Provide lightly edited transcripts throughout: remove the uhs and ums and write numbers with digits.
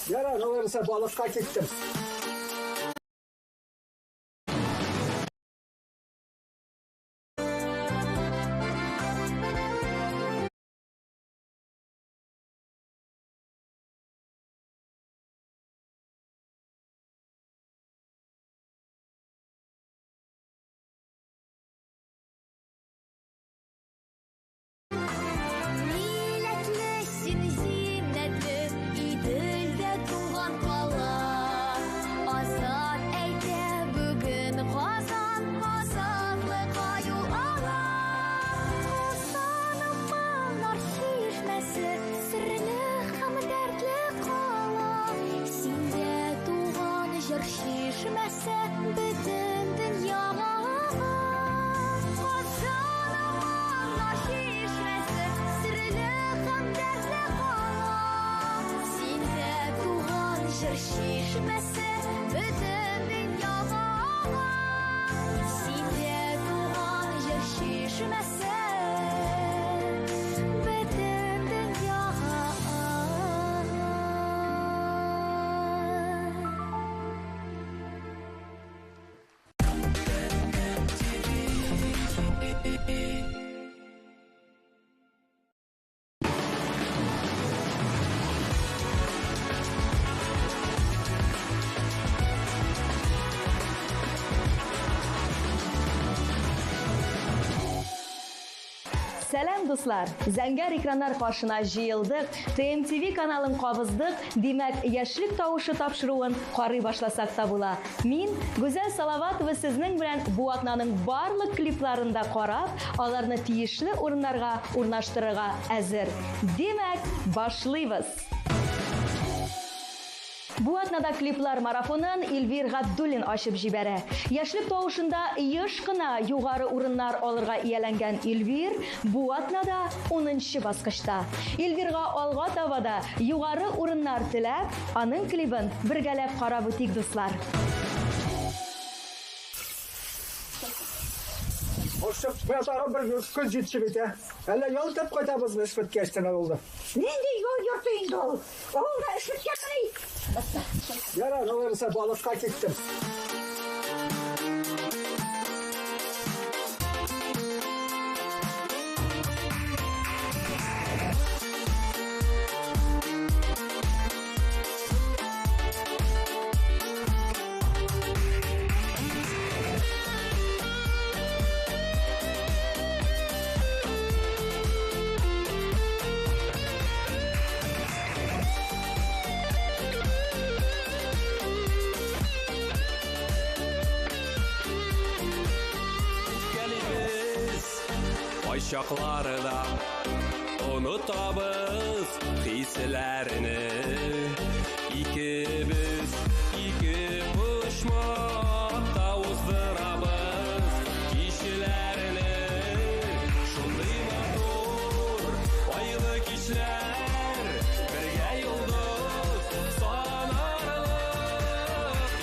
Yara kalırsa balıkka gittim. Сәлам дуслар! Зәңгәр экраннар каршына җыелдык, ТМТV каналын кабыздык, димәк, яшьлек тавышы тапшыруын карый башласак та була. Мин, Гүзәл Салаватова, сезнең белән бу атнаның барлык клипларында карап, аларны тиешле урыннарга урнаштырырга әзер. Димәк, башлыйбыз! Бу атнада клиплар марафонын Эльвир Габдуллин ачып җибәрә. Яшьлек тавышында еш кына югары урыннар алырга ияләнгән Эльвир бу атнада 10нчы баскычта. Эльвирга алга табада югары урыннар теләп, аның клибын бергәләп карап үтик дуслар. Hoşçak, ben sana bir göz yetişip ya. Hele yol tep koytabız mı işbet geçten oldu. Neydi yol yurtuydu ol? Oğul da işbet geçmeyi. Yara kalırsa balıkka gittim. Şaklarda unutabız hislerini, ikimiz iki uçmakta uzdırabız kişilerini. Şunday matur aylık işler birge yıldız sanarlık,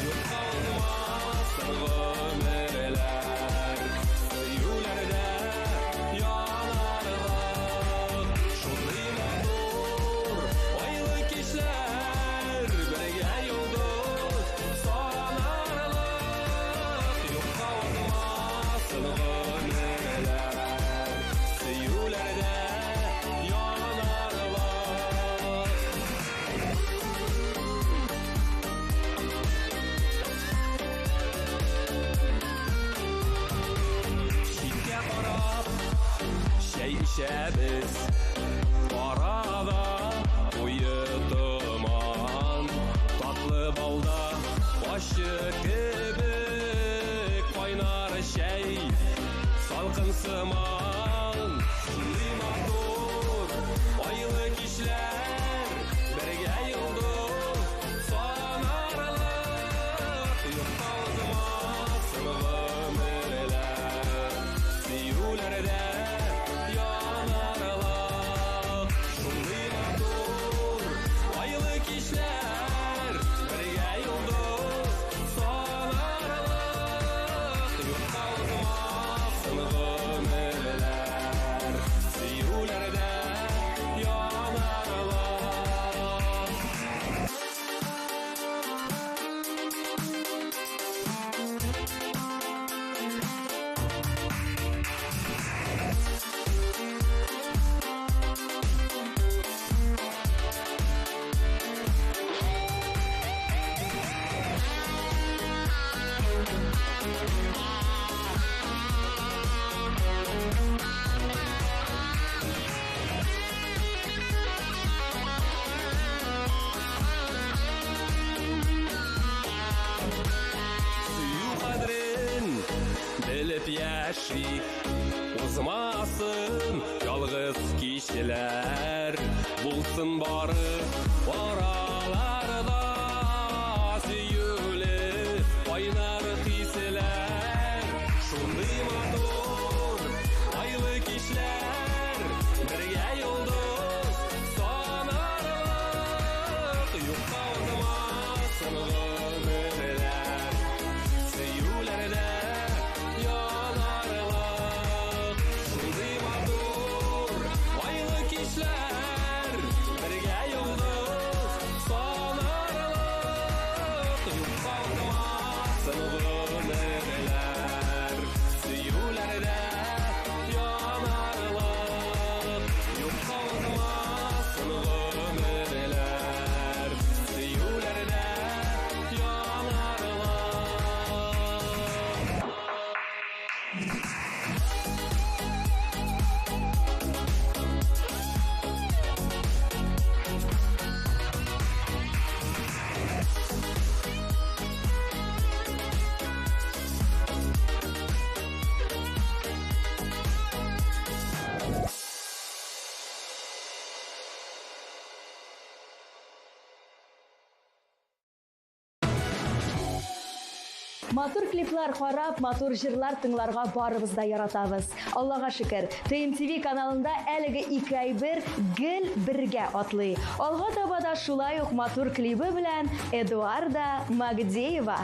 yok kalmasın ömürler suyularda. Şebiz arada uyutuman, tatlı balda başı gibi kaynar şey salkın sıman. Şunday matur aylık işler birge yıldız sanarlık, yok kalmasın ömürler suyularda. яши. Узмасын ялгыз кичеләр, булсын бары араларда сөюле кайнар хисләр. Шундый матур айлы кичләр, бергә йолдыз санарлык, юкка узмасын гомерләр, сөюләрдә янарлык. Шундый матур айлы кичләр, бергә йолдыз санарлык, юкка узмасын гомерләр, сөюләрдә янарлык, юкка узмасын гомерләр, сөюләрдә Матур клиплар карап, матур җырлар тыңларга барыбыз да яратабыз. Аллага шөкер, ТМТV каналында әлеге ике әйбер гел бергә атлый. Алга таба да шулай ук матур клибы белән Эдуарда Магдеева.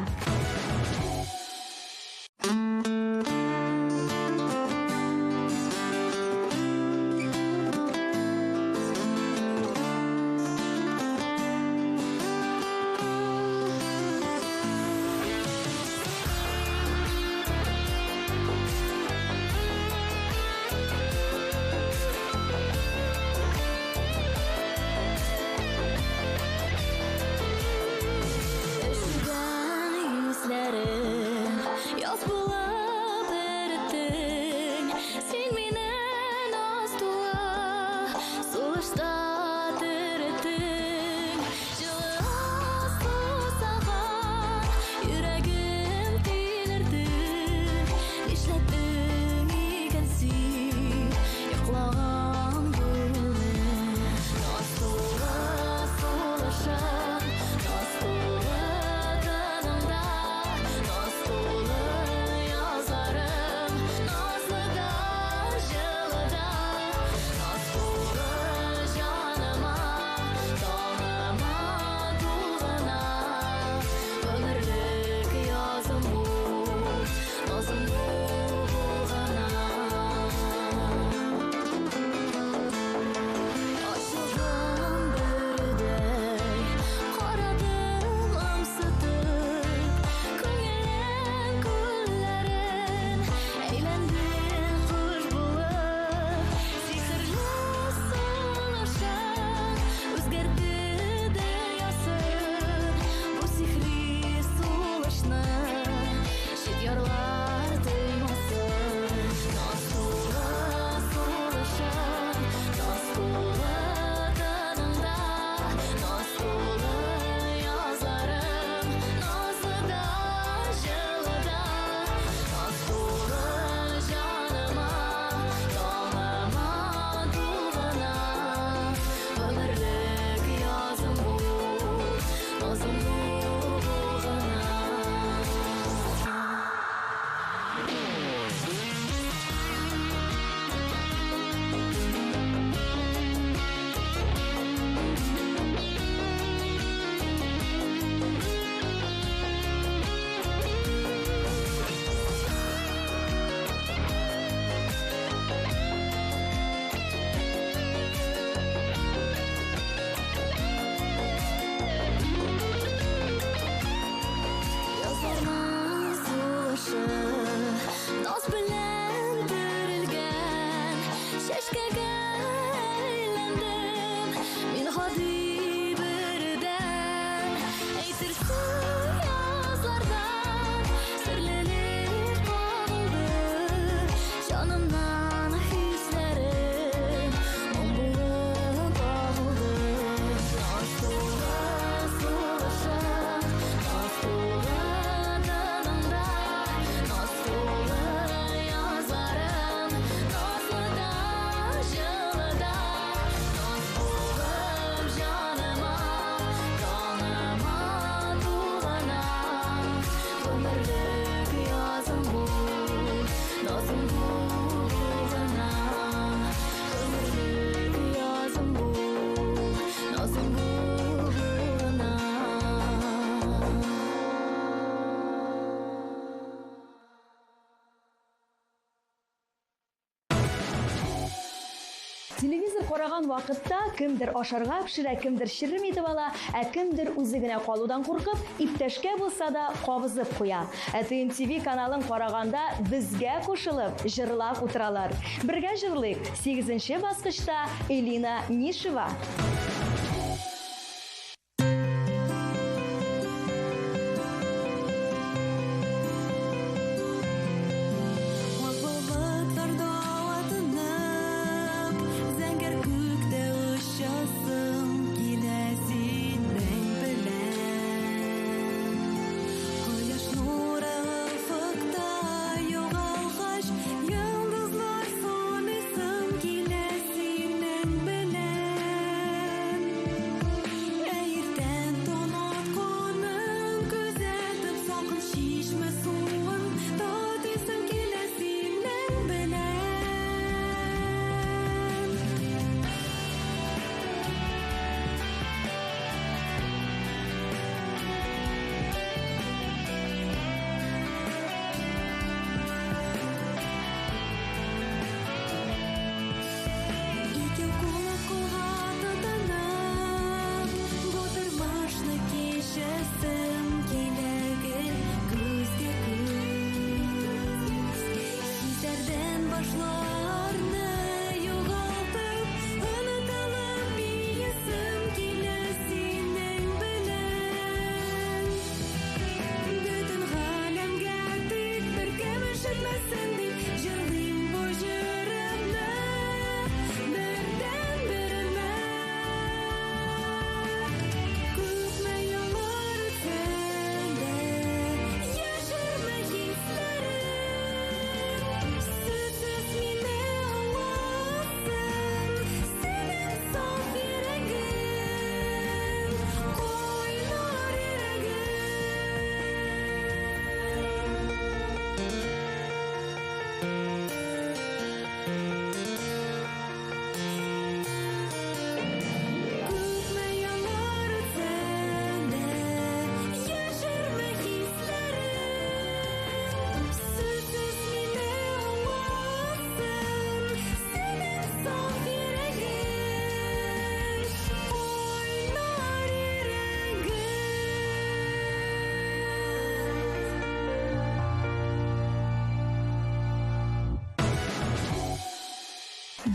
Телевизор караган вакытта кемдер ашарга пешерә, кемдер чирим итеп ала, кемдер үзе генә калудан куркып, иптәшкә булса да кабызып куя. ТМТV каналын караганда безгә кушылып, җырлап утыралар. Бергә җырлыйк. 8нче баскычта Элина Нишева.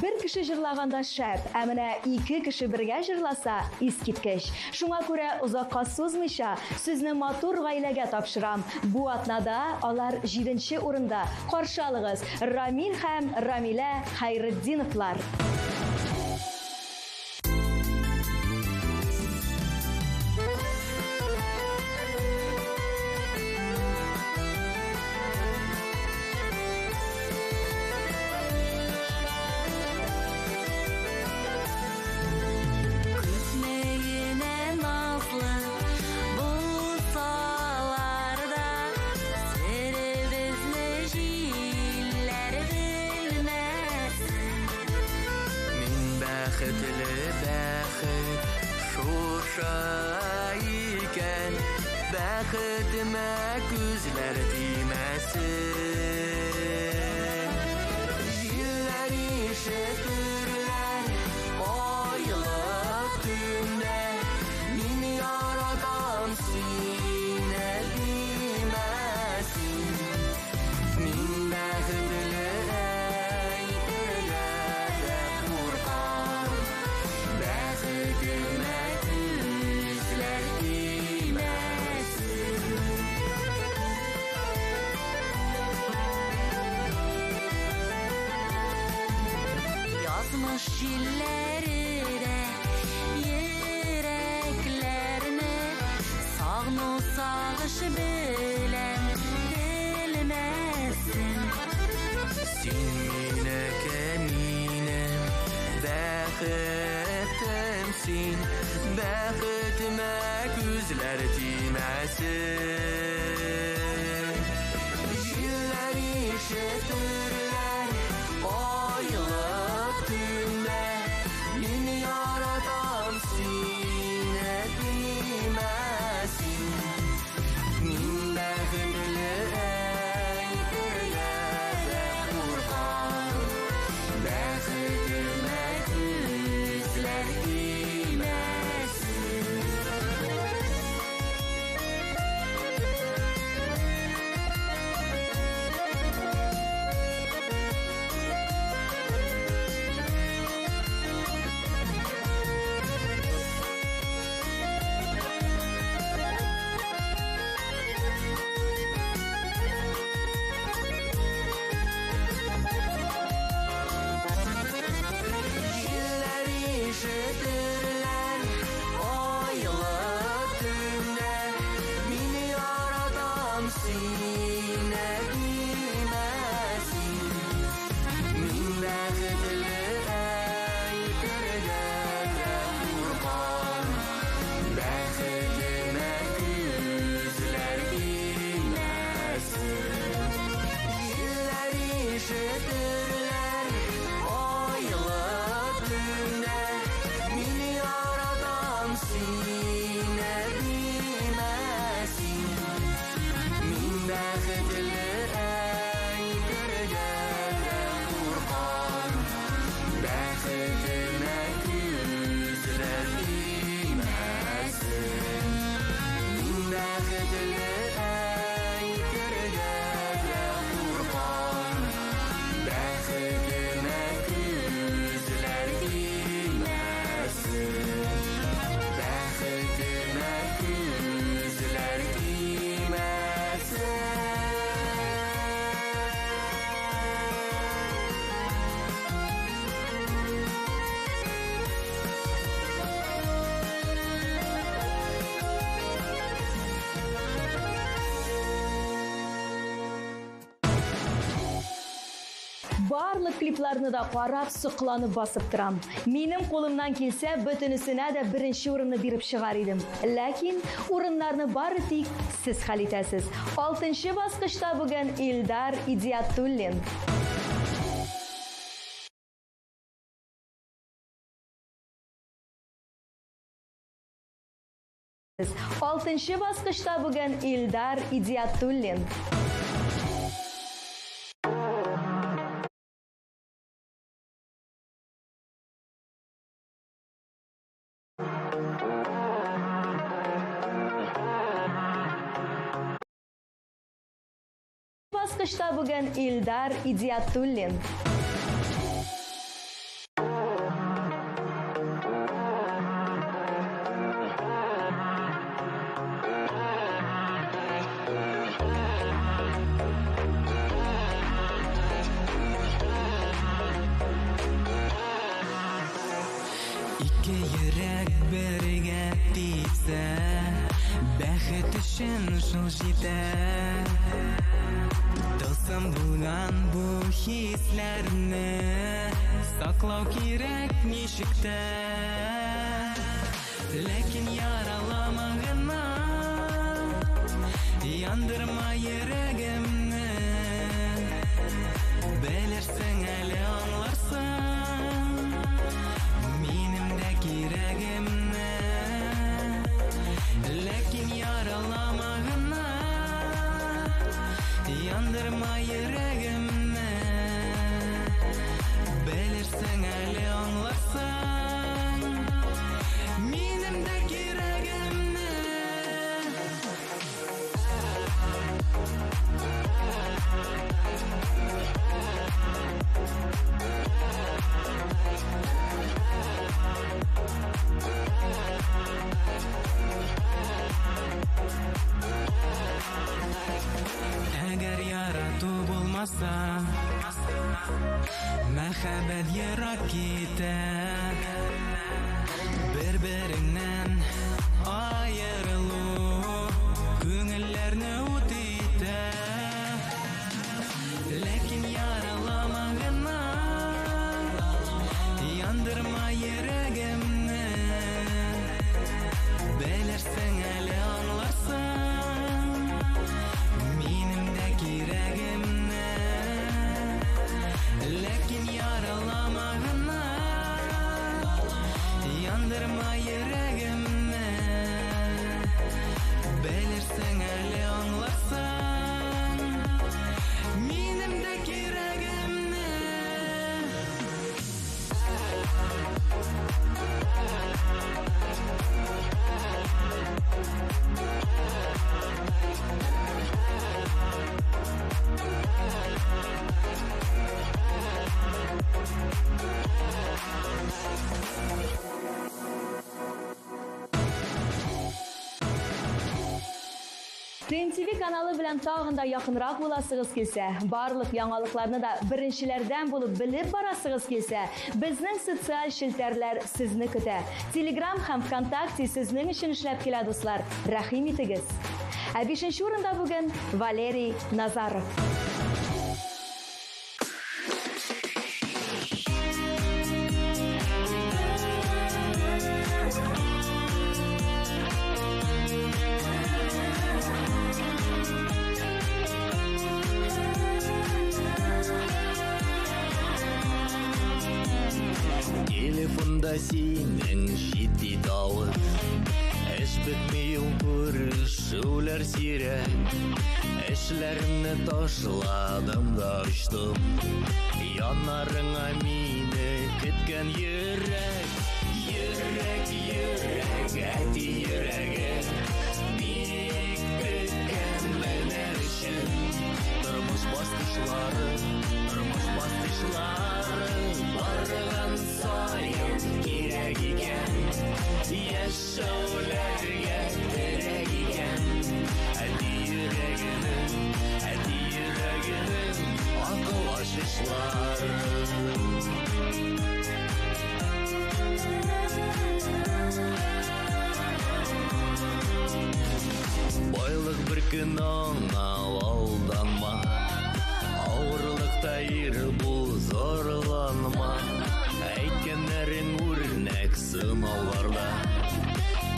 Бер кеше җырлаганда шәп, ә менә 2 кеше бергә җырласа искиткеч. Шуңа күрә узакка сузмыйча сүзне матур гаиләгә тапшырам. Бу атнада алар 7нче урында. Каршы алыгыз Рамил һәм Рамилә Хайретдиновлар. Бәхетле бәхет шуша икән, бәхетемә күзләр тимәсен. Җилләр ишетерләр айлык төндә, мин яратам сине димәсен. Мин бәхетле Җилләре дә йөрәкләрне сагыну сагыш белән белмәсен. Син минем бәхетем син, бәхетемә күзләр тимәсен. Җилләр ишетерләр айлык төндә, мин яратам сине димәсен. Мин бәхетле әйтергә дә куркам, бәхетемә барлык клипларны да карап, сокланып басып торам. Минем колымнан килсә, бөтенесенә дә беренче урынны биреп чыгар идем. Ләкин урыннарны бары тик сез хәл итәсез. 6нчы баскычта бүген Илдар Идиятуллин. Алтынчы баскычта бүген Илдар Идиятуллин. Баскычта бүген Илдар Идиятуллин. Ике йөрәк бергә типсә, бәхет өчен шул җитә. Тылсым булган бу хисләрне саклау кирәк ничек тә. Ләкин яралама гына, яндырма йөрәгемне. Белерсең әле аңларсың минем дә кирәгемне. Ләкин яралама гына, яндырма йөрәгемне. Белерсең әле аңларсың минем дә кирәгемне. Әгәр ярату булмаса, мәхәббәт ерак китә. Бер-береңнән аерылу күңелләрне ут итә. Ләкин яралама гына, яндырма йөрәгемне. Белерсең әле аңларсың минем дә кирәгемне. Ләкин яралама гына, яндырма йөрәгемне. Белерсең әле аңларсың минем дә кирәгемне. ТНТВ каналы белән тагын да якынрак буласыгыз килсә, барлык яңалыкларны да беренчеләрдән булып белеп барасыгыз килсә, безнең социаль челтәрләр сезне көтә. Telegram һәм ВКонтакте сезнең өчен эшләп килә, дуслар. Рәхим итегез. Ә 5нче урында бүген Валерий Назаров. Телефонда синең җитди тавыш, эш бетми ул күрешүләр сирәк. Эшләремне ташладым да очтым, яннарыңа мине көткән йөрәк. Йөрәк, йөрәк, әти йөрәге, бик көткән менә өчен. Тормыш баскычлары, барган саен кирәк икән. Яшәүләргә терәк икән. Әти йөрәгенең акыл ачышлары. Байлык бер көн аңа алданма, авырлыкта ир буз Zo'rlanma, aytganlaring o'rnak sinovlarda,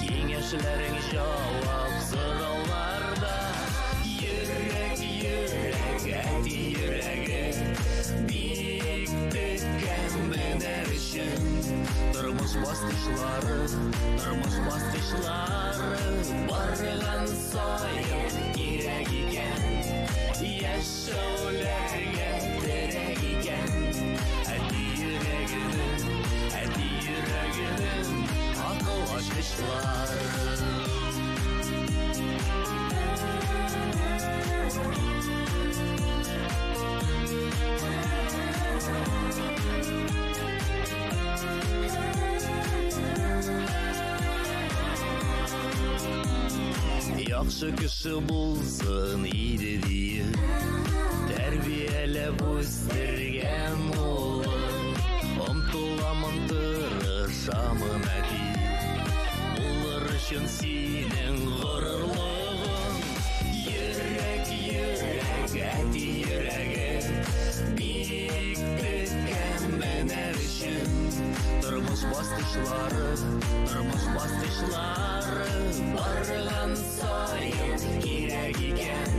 kengashlarning javob so'rovlarda. Yürek, ati yüragi, biyik tekkan mener uchun. Turmush bosqichlari, bargan soyin kerak ekan. Yashovlarga kerak ekan. Ati yuragining aql ochqichlari. Yaxshi kishi bo'lsin edi deyib, tarbiyalab o'stirgan o'g'lim. Umtilaman tirashaman ati, ular uchun sening g'ururlig'ing. Yurak, ati yuragi, biyik tekkan mener uchun. Turmush bosqichlari, bargan soyin kerak ekan.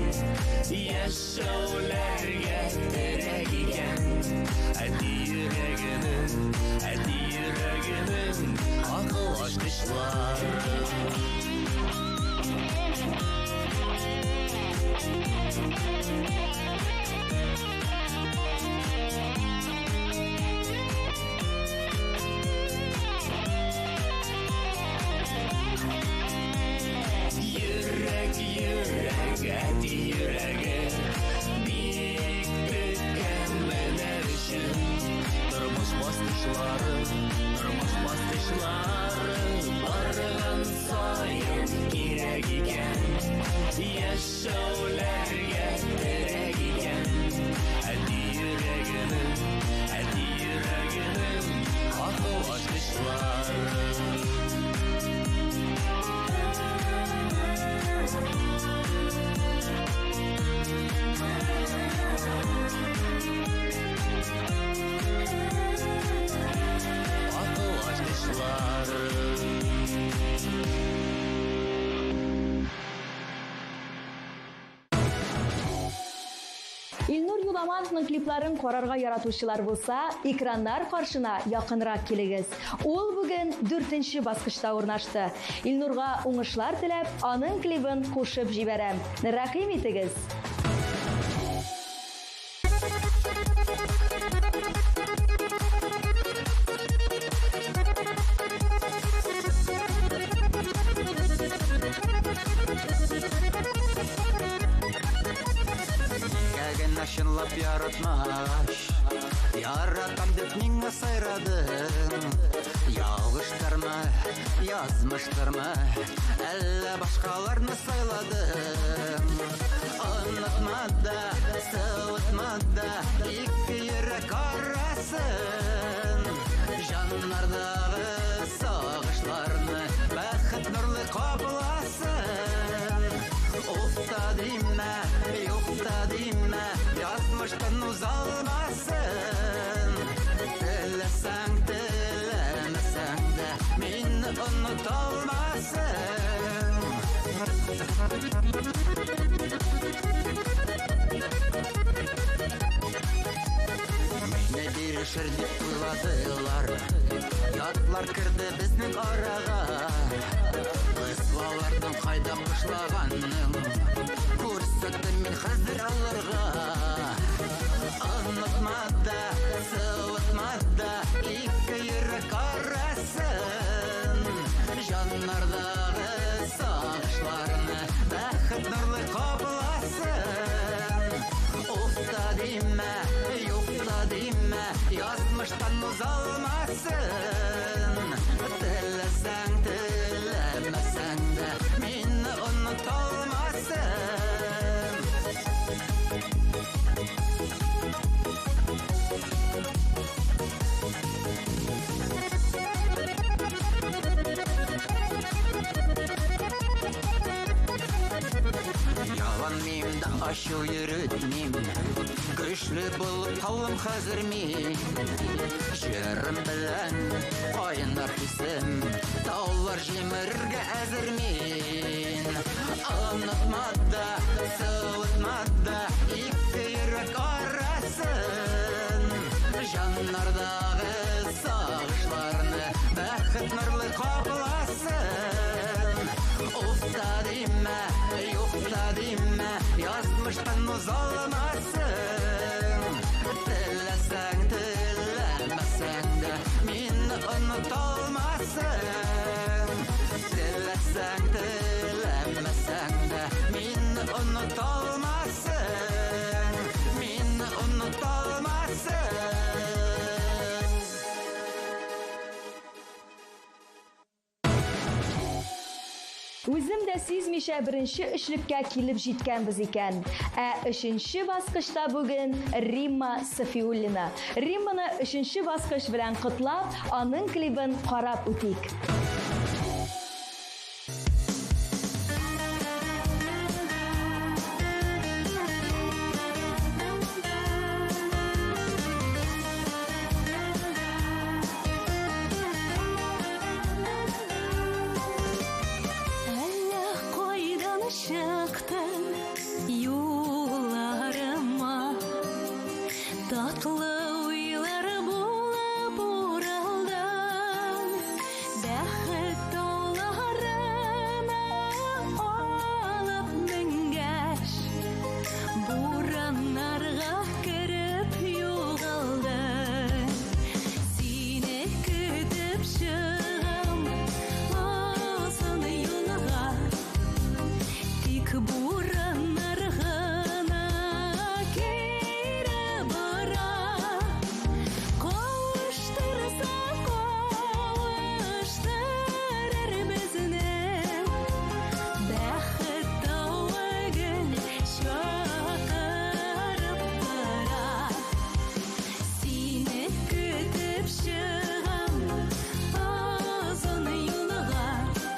Yashovlarga kerak ekan. Ati yuragining aql ochqichlari. Ati yuragi, biyik tekkan mener uchun. Turmush bosqichlari, bargan soyin kerak ekan. Yashovlarga kerak ekan. Ati yuragining aql ochqichlari. Илнур Юламановның клипларын карарга яратучылар булса, экраннар каршына якынрак килегез. Ул бүген 4нче баскычта урнашты. Илнурга уңышлар теләп, аның клибын кушып җибәрәм. Рәхим итегез. Шынлап яратмаш, яратам деп миңа сайрадың. Ялгыштырма, язмыштырма, әллә башкаларны сайладың. Онытма да, сылытма да, ике йөрәк арасын. Жаннардагы сагышларны бәхет нурлы капласын. Уфта димә, юкта димә, язмыштан узалмасын. Теләсәң, теләмәсәң дә, мине оныталмасын. Мине бирешер дип уйладылар, ятлар керде безнең арага. Кызларның кайда башлаганның, күрсәттем мин хәзер аларга. Онытма да, сылытма да, ике йөрәк арасын. Жаннардагы сагышларны бәхет нурлы капласын. Уфта димә, юкта димә, язмыштан узалмасын. Теләсәң, теләмәсәң дә, мине оныталмасын. Ялан миемдә Aşu yürütmem Güçlü bulup talım hazır min Jürüm bilen Oynar pisem Dağlar jimirge əzir min Anlatmada Sıvıtmada İki yürek arasın Janlardağı sağışlarını Bәхет nurlu kaplasın Ufta dime, yufta dime Yazmıştan uzalmasın Dilesen dilemesen de Minni unutulmasın Dilesen dilemesen de Minni unutulmasın Minni unutulmasın Үзем дә сизмичә беренче өчлеккә килеп җиткәнбез икән. Өченче баскычта бүген Римма Сафиуллина. Римманы өченче баскыч белән котлап, аның клибын карап үтик. Çıktın yollarıma Tatlı uylar bulup uraldım Bәхет dağlarına alıp mingəş Buranlarga kirip yoğaldım Seni kütüp çıgım Olsun yolga Buranlarına kere bara Kavuştursa kavuşturur bizini Bәхет tağın şakırıp bara Seni kütüp çıgım Azın yolga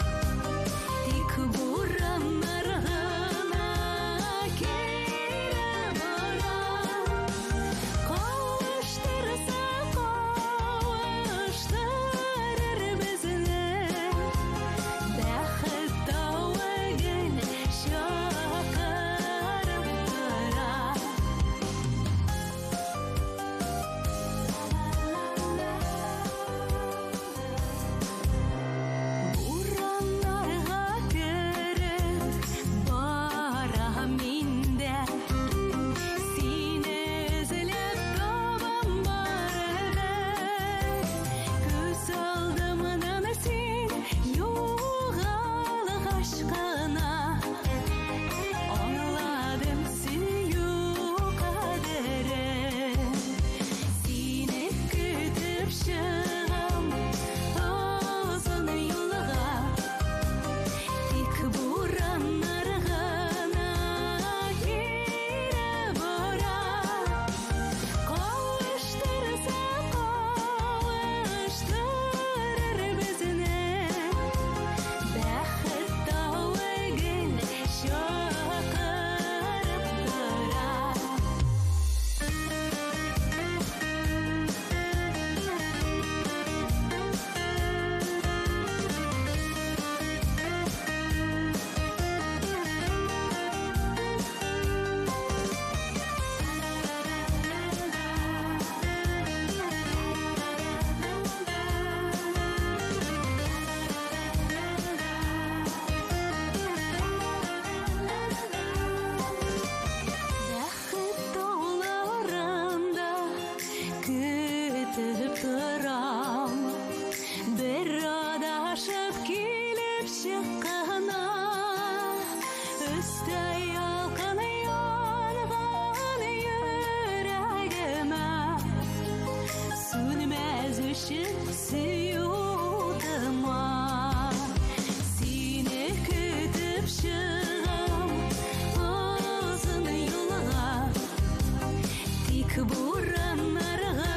Tik buranlarına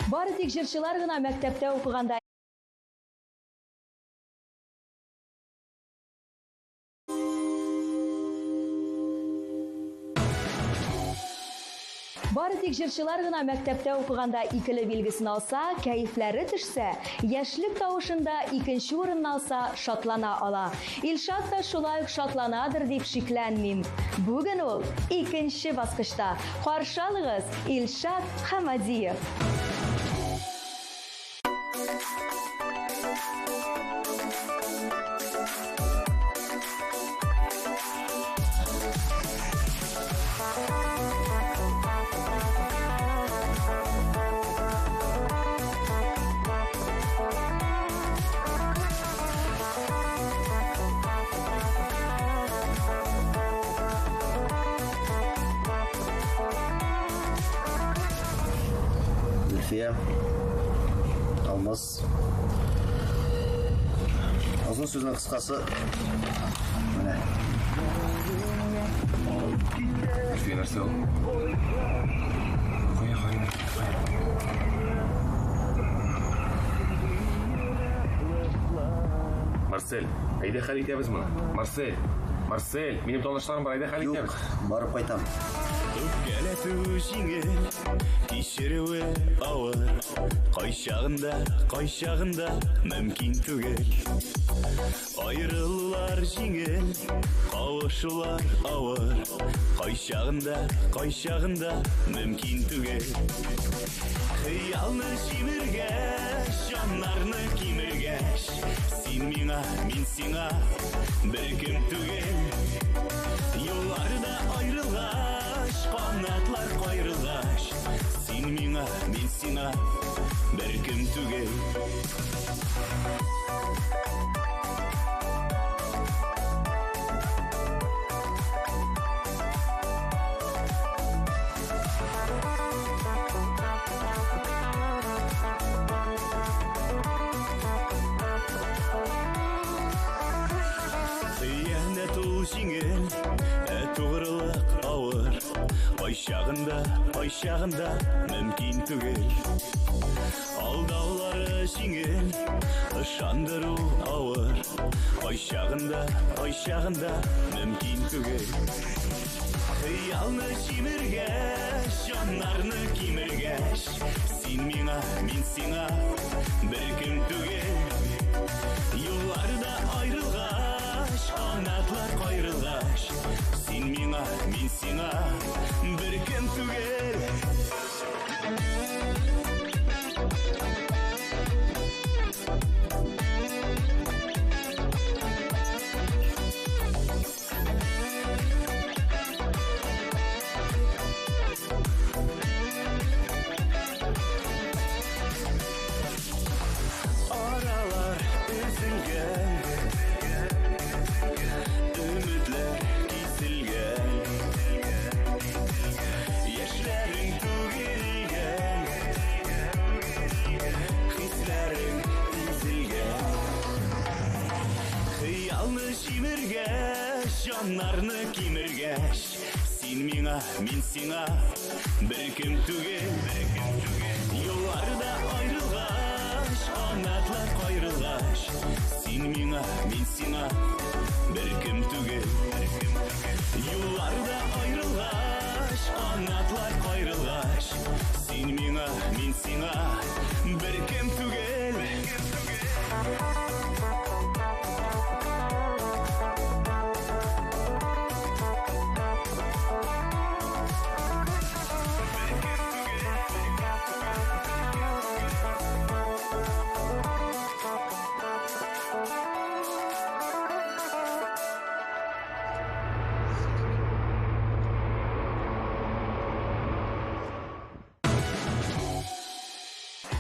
Бары тик җырчылар гына мәктәптә укыганда икеле билгесен алса, кәефләре төшсә, яшьлек тавышында икенче урынны алса, шатлана ала. Илшат та шулай ук шатланадыр дип шикләнмим. Бүген ул икенче баскычта. Каршы алыгыз, Илшат Хамадиев. Зульфия, Алмаз. Uzun sözün kıskası. Mene. Зульфия, нәрсе ол? Қоя. Марсель, қайда хал етеміз мұны? Марсель, менің тоныштарым бар, қайда хал етеміз? Yok, barıp kaytam. Өкпелету жеңіл, кешіруі ауыр, қайшағында мүмкін түгел. Айрылулар жеңіл, қауышулар ауыр, қайшағында мүмкін түгел. Қиялны жиміргеш, жанарны киміргеш, сен миңа, мен сиңа, бір кім түгел. Yollarda ayrılgaş, qanatlar qayrılgaş, sen ming'a, men sing'a, bir kim tugel. Xıyanet ol жеңіл, туғрылық ауыр, қайшағында мүмкін түгел. Алдаулары жеңіл, ышандыру ауыр, қайшағында мүмкін түгел. Қиялны жиміргеш, жанарны киміргеш, сен миңа, мен сиңа, бір кім түгел. Yollarda ayrılgaş, qanatlar qayrılgaş, sen ming'a, men sing'a, bir kim tugel. Aralar üzülgen, ümitler kesilgen, yaşların tükengen, hislerin üzülgen. Xiyalni jimirgeş, janlarni kemirgeş, sen ming'a, men sing'a, bir kim tugel. Yollarda ayrılgaş, qanatlar qayrılgaş, sen ming'a, men sing'a, bir kim tugel. Yollarda ayrılgaş, qanatlar qayrılgaş, sen ming'a, men sing'a, bir kim tugel.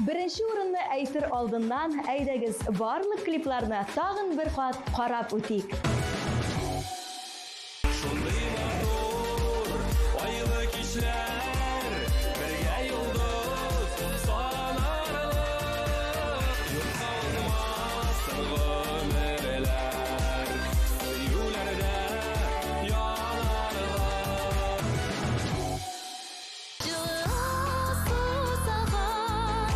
Беренче урынны әйтер алдыннан әйдәгез барлык клипларны тагын бер кат карап үтик. Шундый матур, айлы кичләр, бергә юлдыз санарлык, юкталмас гомерләр, сөюләрдә янарлык. Жылы сусаган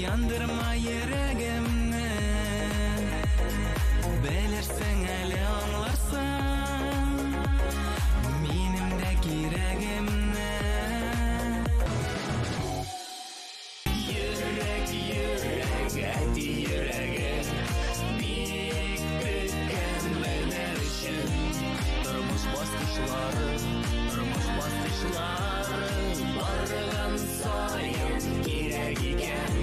Yandırma yüreğimni Belirsen ele anlarsan Benim de yüreğimni Yürek etti yüreğe Büyük tükenmeler için Durmuş bastıçları Barılan sayın gerek iken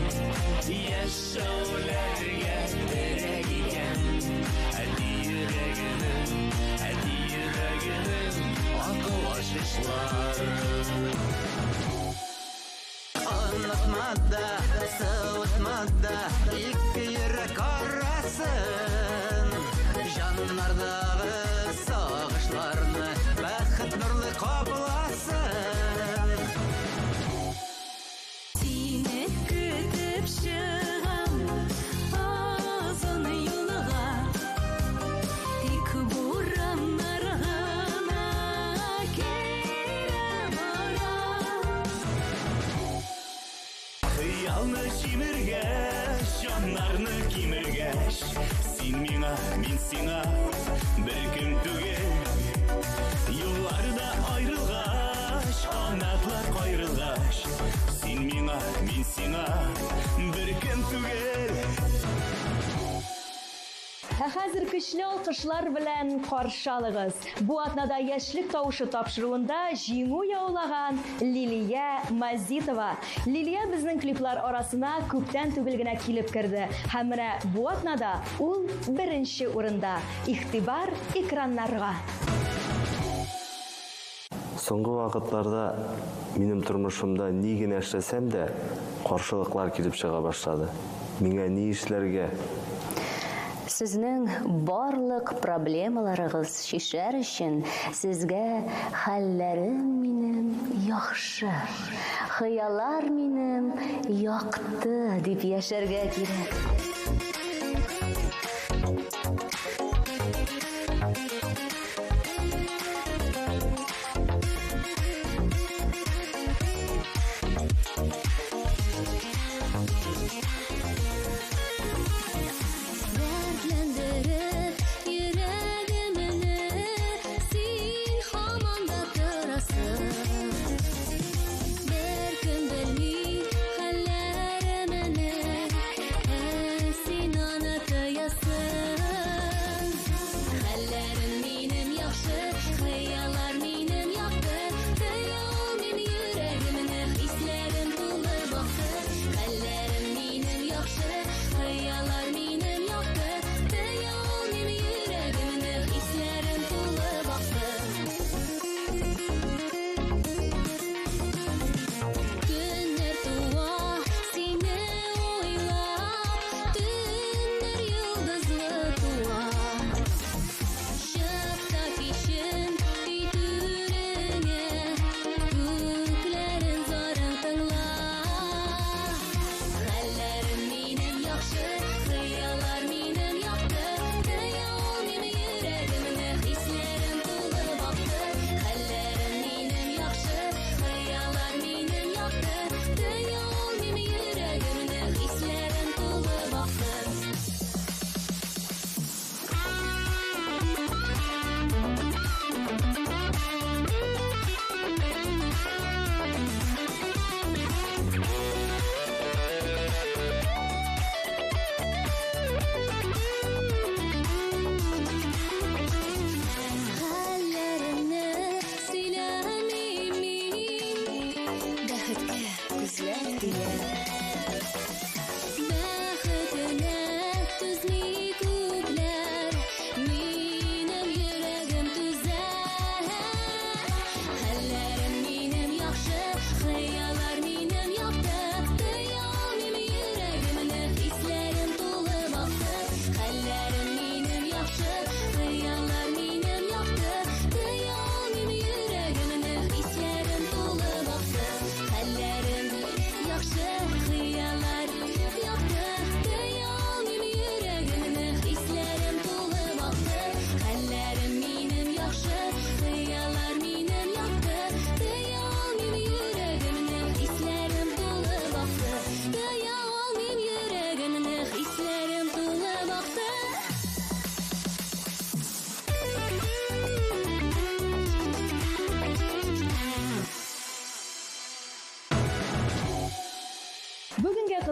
Yaşaularga gerek iken Hadi yüreğinin akıl açışlar Anlatmada, sıvıtmada İki yürek arasın Canlardağı sağışlarını Bәхет nurlu kaplasın Seni kütüp шығам Азын юлға Тек буранларға Керем ора Хыялны җимергәч, җаннарны кимергәч, син миңа, мин сиңа бер кем түгел. Юлларда аерылгач, канатлар кайрылгач, син миңа, мин сиңа бер кем түгел. Хәзер көчле алкышлар белән каршы алыгыз. Бу атнада яшьлек тавышы тапшыруында җиңү яулаган Лилия Мазитова. Лилия безнең клиплар арасына күптән түгел генә килеп керде. Һәм менә бу атнада ул беренче урында. Игътибар экраннарга. Соңгы вакытларда минем тормышымда ни генә эшләсәм дә каршылыклар килеп чыга башлады. Миңа ни эшләргә? Сезнең барлык проблемаларыгыз шишәр өчен сезгә хәлләрем минем яхшы, хыяллар минем якты дип яшәргә кирәк. Беркем белми хәлләремне,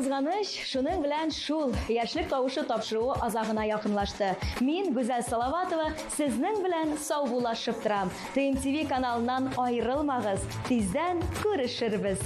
Кызганыч, шуның белән шул яшьлек тавышы тапшыруы азагына якынлашты. Мин, Гүзәл Салаватова, сезнең белән саубуллашып торам. ТМТV каналыннан аерылмагыз. Тиздән күрешербез.